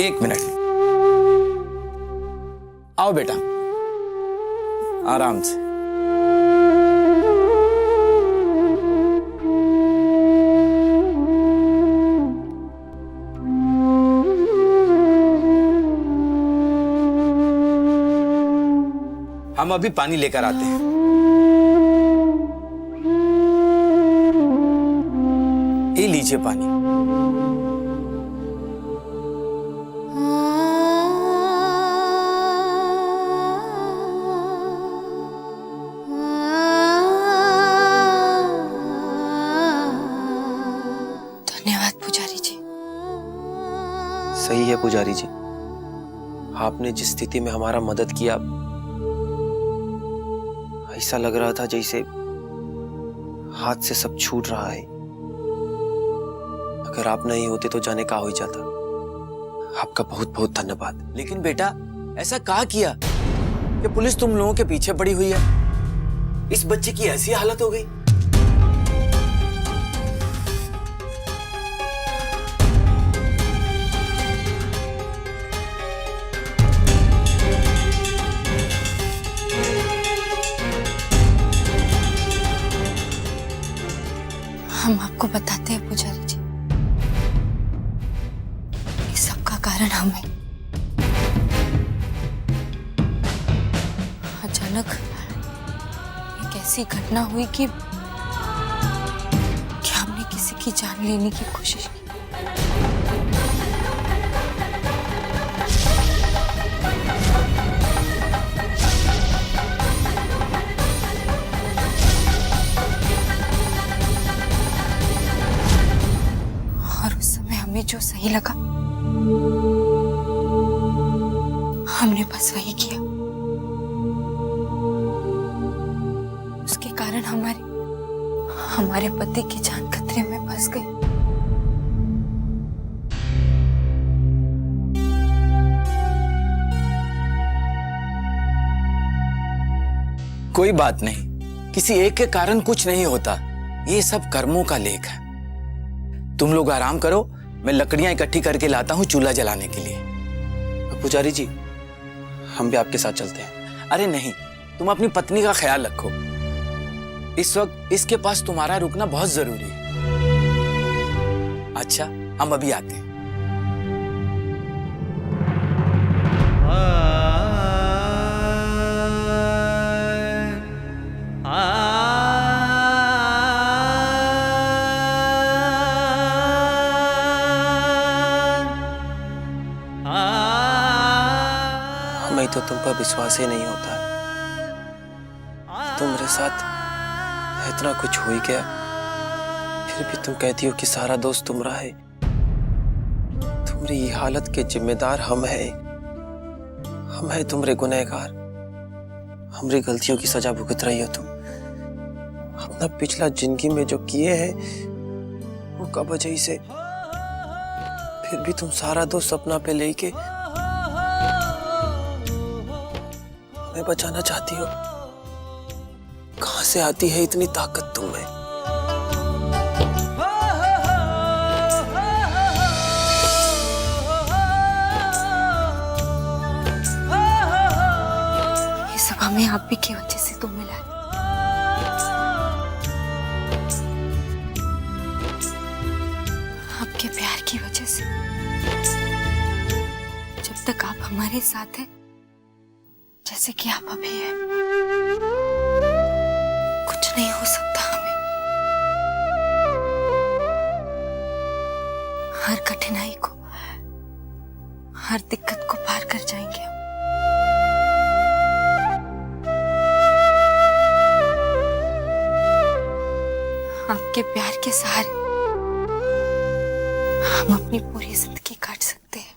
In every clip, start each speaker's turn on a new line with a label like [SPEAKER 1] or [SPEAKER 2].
[SPEAKER 1] एक मिनट, आओ बेटा, आराम से। हम अभी पानी लेकर आते हैं। ये लीजिए पानी।
[SPEAKER 2] धन्यवाद पुजारी जी।
[SPEAKER 3] सही है पुजारी जी, आपने जिस स्थिति में हमारा मदद किया, ऐसा लग रहा था जैसे हाथ से सब छूट रहा है। अगर आप नहीं होते तो जाने का हो ही जाता। आपका बहुत बहुत धन्यवाद।
[SPEAKER 1] लेकिन बेटा, ऐसा कहा किया कि पुलिस तुम लोगों के पीछे पड़ी हुई है? इस बच्चे की ऐसी हालत हो गई।
[SPEAKER 2] हम आपको बताते हैं पुजारी जी, इस सब का कारण हम है। अचानक एक ऐसी घटना हुई कि हमने किसी की जान लेने की कोशिश की। और उस समय हमें जो सही लगा हमने बस वही किया। उसके कारण हमारे पति की जान खतरे में फंस गई।
[SPEAKER 1] कोई बात नहीं, किसी एक के कारण कुछ नहीं होता। ये सब कर्मों का लेख है। तुम लोग आराम करो, मैं लकड़ियां इकट्ठी करके लाता हूं चूल्हा जलाने के लिए।
[SPEAKER 3] पुजारी जी, हम भी आपके साथ चलते हैं।
[SPEAKER 1] अरे नहीं, तुम अपनी पत्नी का ख्याल रखो। इस वक्त इसके पास तुम्हारा रुकना बहुत जरूरी है। अच्छा, हम अभी आते हैं।
[SPEAKER 3] हमें तो तुम पर विश्वास ही नहीं होता। तुम्हारे साथ इतना कुछ हो ही गया, फिर भी तुम कहती हो कि सारा दोस्त तुम्हारा है। तुम्हारी ये हालत के जिम्मेदार हम हैं तुम्हारे गुनहगार। हमारी गलतियों की सजा भुगत रही हो तुम। अपना पिछला जिंदगी में जो किए हैं वो का वजह से, फिर भी तुम सारा दोस्त अपना पे लेके हमें बचाना चाहती हो। कहां से आती है इतनी ताकत तुम्हें?
[SPEAKER 2] ये सब हमें आप ही की वजह से तो मिला है। आपके प्यार की वजह से। जब तक आप हमारे साथ हैं, जैसे कि आप अभी हैं, कुछ नहीं हो सकता हमें। हर कठिनाई को, हर दिक्कत को पार कर जाएंगे हम। आपके प्यार के सहारे हम अपनी पूरी जिंदगी काट सकते हैं।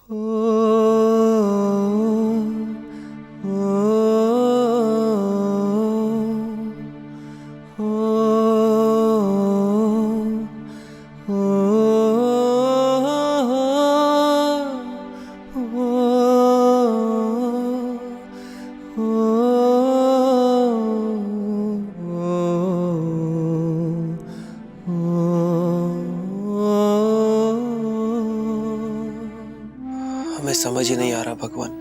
[SPEAKER 3] हमें समझ ही नहीं आ रहा भगवान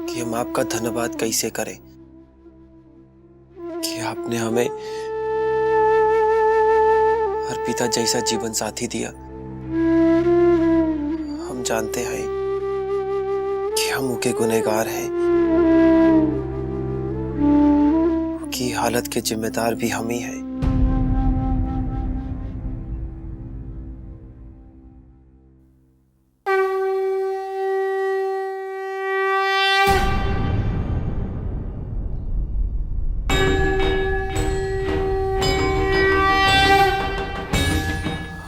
[SPEAKER 3] कि हम आपका धन्यवाद कैसे करें कि आपने हमें अर्पिता जैसा जीवन साथी दिया। हम जानते हैं कि हम उनके गुनहगार हैं, उनकी हालत के जिम्मेदार भी हम ही हैं।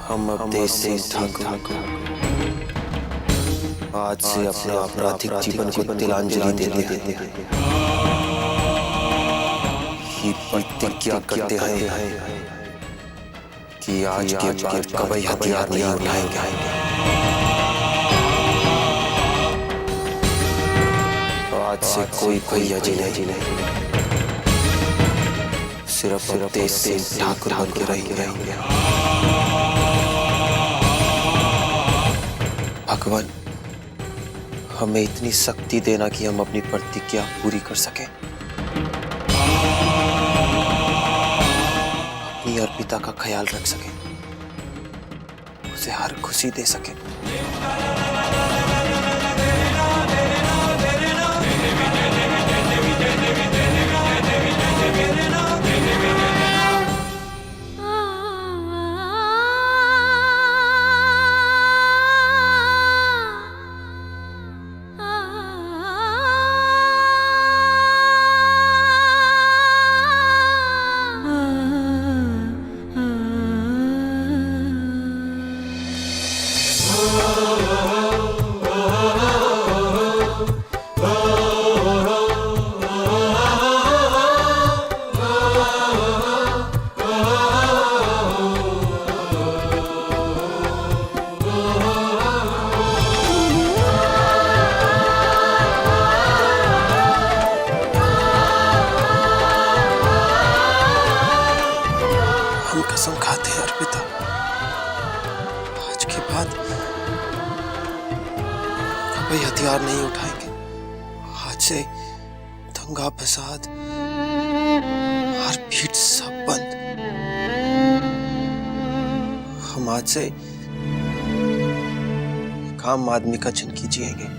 [SPEAKER 3] हम अब देश से ठाकुर आज से अपने आपराधिक जीवन को तिलांजलि देते हैं। ये प्रतिज्ञा करते हैं कि आज के बाद कभी हथियार नहीं उठाएंगे। आज से कोई अजय नहीं, सिर्फ देश से ठाकुर बन के रहेंगे। भगवान, हमें इतनी शक्ति देना कि हम अपनी प्रतिज्ञा पूरी कर सकें, अपनी अर्पिता का ख्याल रख सकें, उसे हर खुशी दे सकें। कसम खाते हैं अर्पिता, आज के बाद कभी हथियार नहीं उठाएंगे। आज से दंगा फसाद हर पीठ सब बंद। हम आज से एक आम आदमी का जिंदगी जिएंगे।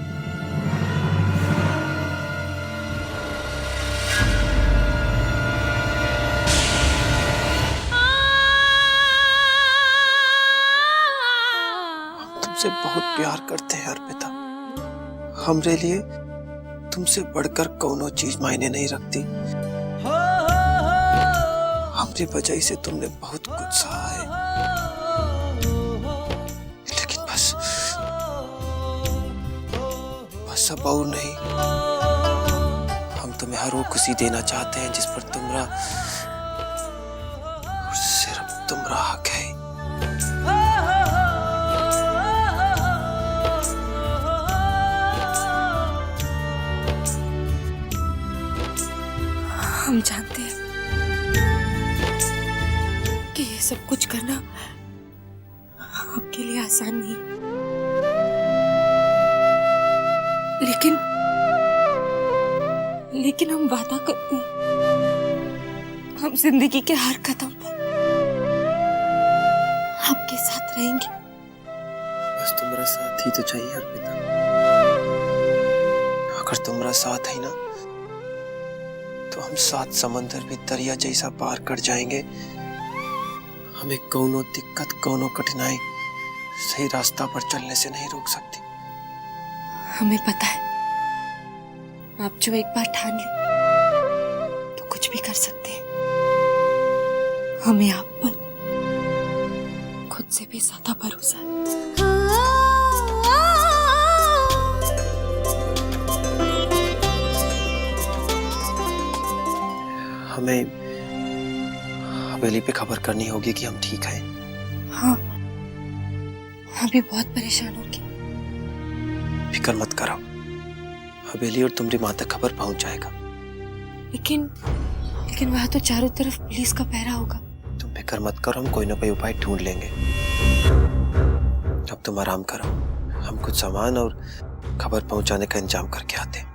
[SPEAKER 3] तुमसे बहुत प्यार करते हैं अर्पिता। हमरे लिए तुमसे बढ़कर कोनो चीज मायने नहीं रखती। हमरी वजह से तुमने बहुत कुछ सहा है, लेकिन बस अब और नहीं। हम तुम्हें हर वो खुशी देना चाहते हैं जिस पर तुम्हारा और सिर्फ तुम्हारा हक है।
[SPEAKER 2] हम जानते हैं कि ये सब कुछ करना आपके लिए आसान नहीं, लेकिन हम वादा करते हैं हम जिंदगी के हर कदम पर आपके साथ रहेंगे।
[SPEAKER 3] बस तुम्हारा साथ ही तो चाहिए अर्पिता। अगर तुम्हारा साथ है ना तो हम 7 समंदर भी दरिया जैसा पार कर जाएंगे। हमें कोनो दिक्कत कोनो कठिनाई सही रास्ता पर चलने से नहीं रोक सकती।
[SPEAKER 2] हमें पता है आप जो एक बार ठान ले तो कुछ भी कर सकते हैं। हमें आप पर खुद से भी ज्यादा भरोसा है।
[SPEAKER 3] हमें हवेली पे खबर करनी होगी कि हम ठीक हैं।
[SPEAKER 2] हाँ, हम भी बहुत परेशान होंगे।
[SPEAKER 3] फिक्र मत करो, हवेली और तुम्हारी माँ तक खबर पहुंच जाएगा।
[SPEAKER 2] लेकिन वहां तो चारों तरफ पुलिस का पहरा होगा।
[SPEAKER 3] तुम फिक्र मत करो, हम कोई ना कोई उपाय ढूंढ लेंगे। अब तुम आराम करो, हम कुछ सामान और खबर पहुंचाने का इंतजाम करके आते हैं।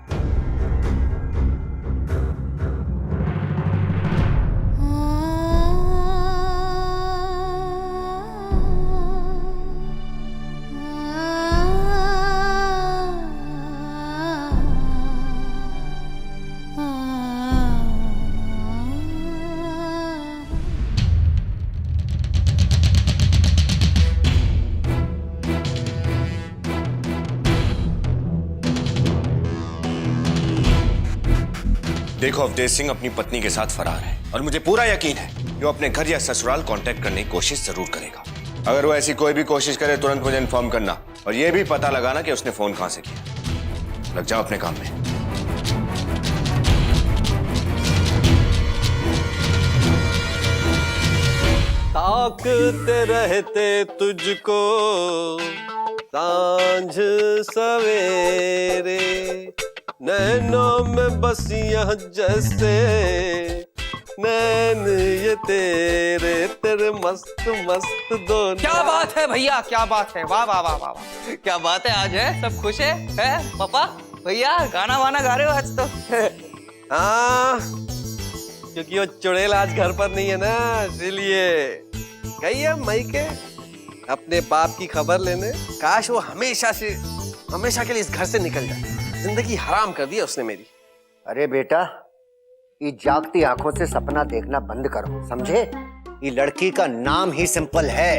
[SPEAKER 4] देखो, अवधेश सिंह अपनी पत्नी के साथ फरार है और मुझे पूरा यकीन है कि वो अपने घर या ससुराल कांटेक्ट करने की कोशिश जरूर करेगा। अगर वो ऐसी कोई भी कोशिश करे तुरंत मुझे इन्फॉर्म करना और ये भी पता लगाना कि उसने फोन कहां से किया। लग जाओ अपने काम में।
[SPEAKER 3] ताकते रहते तुझको सांझ सवेरे, नैनों में बसिया जैसे नैन ये तेरे तेरे मस्त मस्त दोनों।
[SPEAKER 5] क्या बात है भैया, क्या बात है, वाह वाह वाह वाह वाह, क्या बात है। आज है सब खुश है पापा भैया, गाना वाना गा रहे हो आज तो।
[SPEAKER 3] हाँ, क्योंकि वो चुड़ैल आज घर पर नहीं है ना, इसलिए गई है मई के अपने बाप की खबर लेने। काश वो हमेशा के लिए इस घर से निकल जाए। जिंदगी हराम कर दी है उसने मेरी।
[SPEAKER 6] अरे बेटा, ये जागती आंखों से सपना देखना बंद करो, समझे? ये लड़की का नाम ही सिंपल है,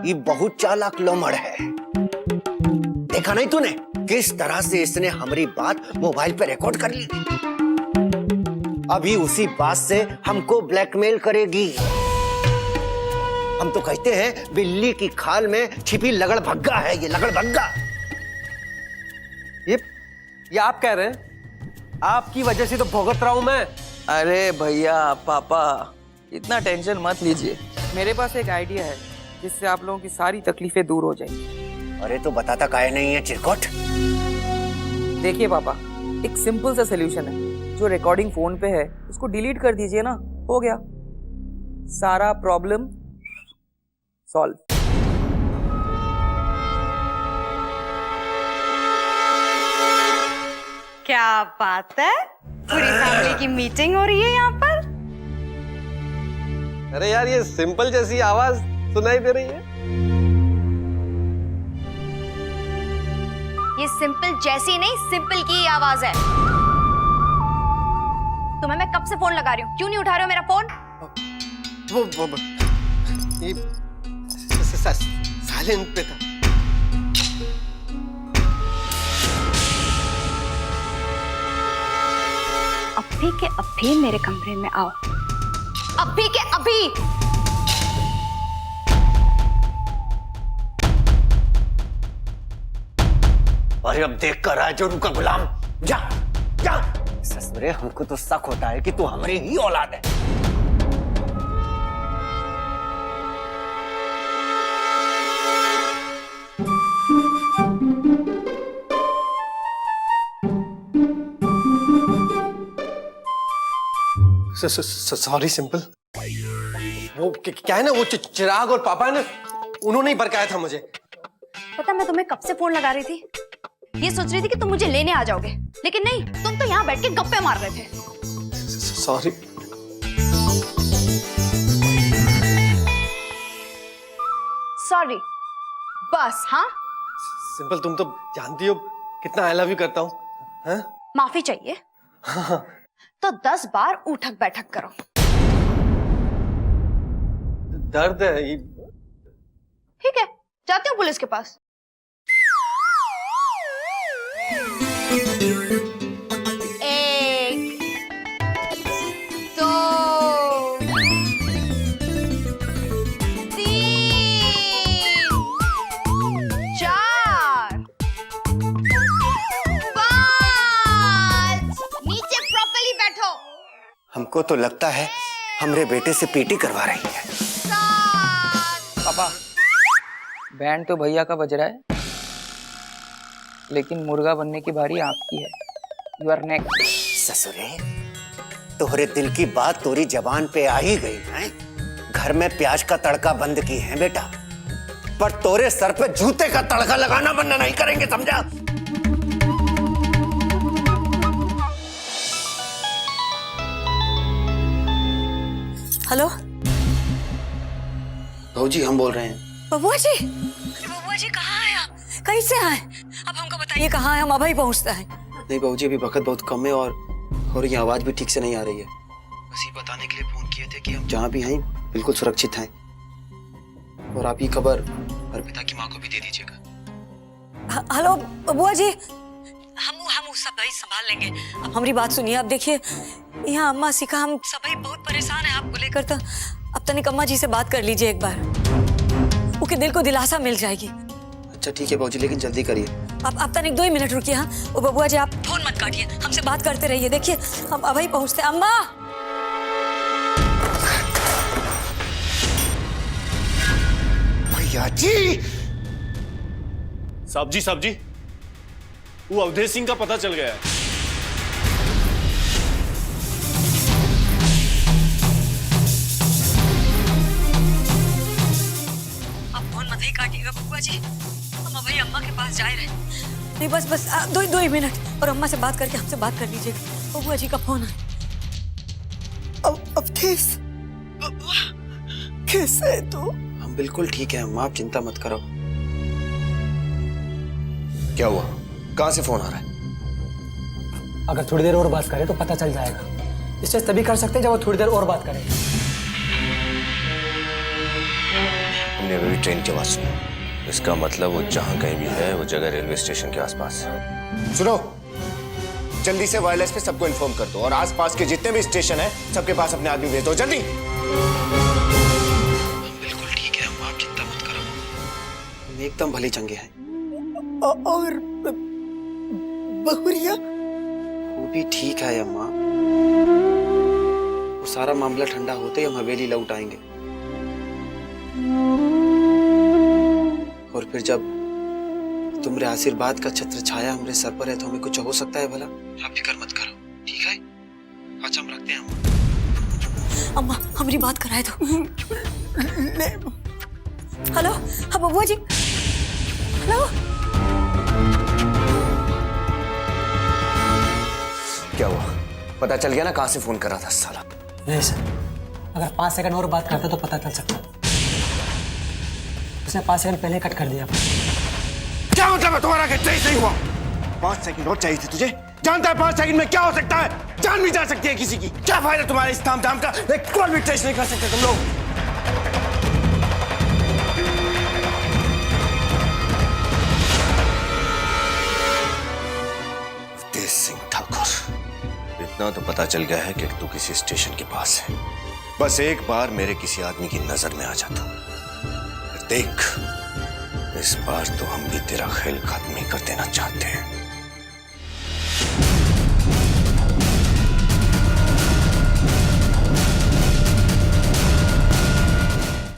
[SPEAKER 6] ये बहुत चालाक लोमड़ है। देखा नहीं तूने किस तरह से इसने हमारी बात मोबाइल पे रिकॉर्ड कर ली? अभी उसी बात से हमको ब्लैकमेल करेगी। हम तो कहते हैं बिल्ली की खाल में छिपी लगड़ भग्गा है ये, लगड़ भग्गा।
[SPEAKER 3] ये आप कह रहे हैं? आपकी वजह से तो भुगत रहा हूं मैं।
[SPEAKER 5] अरे भैया पापा इतना टेंशन मत लीजिए, मेरे पास एक आइडिया है जिससे आप लोगों की सारी तकलीफें दूर हो जाएंगी।
[SPEAKER 6] अरे तो बताता काहे नहीं है चिरकुट?
[SPEAKER 5] देखिए पापा, एक सिंपल सा सोल्यूशन है। जो रिकॉर्डिंग फोन पे है उसको डिलीट कर दीजिए ना, हो गया, सारा प्रॉब्लम सॉल्व।
[SPEAKER 2] क्या बात है, पूरी फैमिली की मीटिंग हो रही है यहाँ पर।
[SPEAKER 3] अरे यार, ये सिंपल जैसी आवाज सुनाई दे रही है।
[SPEAKER 7] ये सिंपल जैसी नहीं, सिंपल की आवाज है। तुम्हें मैं कब से फोन लगा रही हूँ, क्यों नहीं उठा रहे हो मेरा फोन?
[SPEAKER 3] ये साइलेंट पे था।
[SPEAKER 7] अभी के अभी मेरे कमरे में आओ, अभी के अभी।
[SPEAKER 6] अरे अब देख कर रहा है जो उनका गुलाम, जा जा। ससुरे, हमको तो शक होता है कि तू हमारी ही औलाद है।
[SPEAKER 3] Sorry simple. वो क्या है ना, वो चिराग और पापा ने उन्होंने ही बरकाया था मुझे।
[SPEAKER 7] पता, मैं तुम्हें कब से फोन लगा रही थी, ये सोच रही थी कि तुम मुझे लेने आ जाओगे, लेकिन नहीं, तुम तो यहाँ बैठ के गप्पे मार रहे थे।
[SPEAKER 3] सॉरी।
[SPEAKER 7] सॉरी बस। हाँ
[SPEAKER 3] सिंपल, तुम तो जानती हो कितना आई लव यू करता हूँ। हाँ?
[SPEAKER 7] माफी चाहिए तो 10 बार उठक बैठक करो।
[SPEAKER 3] दर्द है ये।
[SPEAKER 7] ठीक है, जाती हूँ पुलिस के पास। एक, दो, तीन, चार, 5। नीचे प्रॉपर्ली बैठो।
[SPEAKER 6] हमको तो लगता है हमरे बेटे से पीटी करवा रही है।
[SPEAKER 7] 7।
[SPEAKER 5] पापा, बैंड तो भैया का बज रहा है, लेकिन मुर्गा बनने की बारी आपकी है। You are next.
[SPEAKER 6] ससुरे, तोहरे दिल की बात तोरी जबान पे आ ही गई है। घर में प्याज का तड़का बंद की है बेटा। पर तोरे सर पे जूते का तड़का लगाना बंद नहीं करेंगे, समझा?
[SPEAKER 8] हेलो
[SPEAKER 3] भाजी, हम बोल रहे हैं।
[SPEAKER 8] बबुआ जी, कहाँ हैं आप? कैसे हैं? अब हमको बताइए कहाँ हैं हम, अभी पहुँचता है।
[SPEAKER 3] नहीं भाजी, अभी वक्त बहुत कम है और ये आवाज भी ठीक से नहीं आ रही है। बस ये बताने के लिए फोन किए थे कि हम जहाँ भी हैं बिल्कुल सुरक्षित हैं, और आप ये खबर अर्पिता की माँ को भी दे दीजिएगा।
[SPEAKER 8] हेलो बबुआ जी, हम सब भाई संभाल लेंगे। अब हमारी बात सुनिए। अब देखिए, यहाँ अम्मा सिखा, हम सभी बहुत परेशान हैं आपको लेकर। तो अब तनिक अम्मा जी से बात कर लीजिए एक बार, उनके दिल को दिलासा मिल जाएगी।
[SPEAKER 3] अच्छा ठीक है भाजी, लेकिन जल्दी करिए।
[SPEAKER 8] अब तनिक 2 मिनट रुकिए। हाँ, और बबुआ जी आप फोन मत काटिए, हमसे बात करते रहिए। देखिए हम अभी पहुँचते। अम्मा,
[SPEAKER 6] भैया जी,
[SPEAKER 9] साहब जी, वो अवधेश सिंह का पता चल गया है।
[SPEAKER 8] आप फोन मत ही काटिएगा बबुआ जी, हम अभी अम्मा के पास जा रहे हैं। नहीं बस 2 मिनट, और अम्मा से बात करके हमसे बात कर लीजिएगा। बबुआ जी का फोन है।
[SPEAKER 5] अवधेश, कैसे है तू?
[SPEAKER 3] हम बिल्कुल ठीक है अम्मा, आप चिंता मत करो।
[SPEAKER 4] क्या हुआ? कहां से फोन आ रहा है?
[SPEAKER 10] अगर थोड़ी देर और बात करें तो पता चल जाएगा। स्टेज तभी कर सकते हैं जब वो थोड़ी देर और बात करें।
[SPEAKER 4] हमने अभी भी ट्रेन की आवाज सुनी। इसका मतलब वो जहां कहीं भी है, वो जगह रेलवे स्टेशन के आसपास है। सुनो, जल्दी से वायरलेस पे सबको इन्फॉर्म कर दो, और आसपास के जितने भी स्टेशन है सबके पास अपने आदमी भेज दो, जल्दी।
[SPEAKER 3] बिल्कुल ठीक है अम्मा, आप चिंता मत करो, हम एकदम भले चंगे हैं।
[SPEAKER 5] और बहुरिया?
[SPEAKER 3] वो भी ठीक है अम्मा, वो सारा मामला ठंडा होते ही हम हवेली लौट आएंगे, और फिर जब तुम्हारे आशीर्वाद का छत्र छाया हमारे सर पर है तो हमें कुछ हो सकता है भला। आप फिक्र मत करो, ठीक है? अच्छा हम रखते हैं अम्मा।
[SPEAKER 8] अम्मा हमारी बात कराए तो। हेलो, हाँ बबुआ जी, हेलो।
[SPEAKER 4] क्या हुआ? पता चल गया ना कहां से फोन कर रहा था साला?
[SPEAKER 10] नहीं सर, अगर 5 सेकंड और बात करते तो पता चल सकता। उसने 5 सेकंड पहले कट कर दिया।
[SPEAKER 4] क्या मतलब है तुम्हारा कि ट्रेस नहीं हुआ? 5 सेकंड और चाहिए थे तुझे? जानता है 5 सेकंड में क्या हो सकता है? जान भी जा सकती है किसी की। क्या फायदा तुम्हारे इस तामझाम का? एक कॉल भी ट्रेस नहीं कर सकते तुम लोग। अवधेश सिंह ठाकुर, इतना तो पता चल गया है कि तू किसी स्टेशन के पास है। बस एक बार मेरे किसी आदमी की नजर में आ जाता, देख इस बार तो हम भी तेरा खेल खत्म ही कर देना चाहते हैं।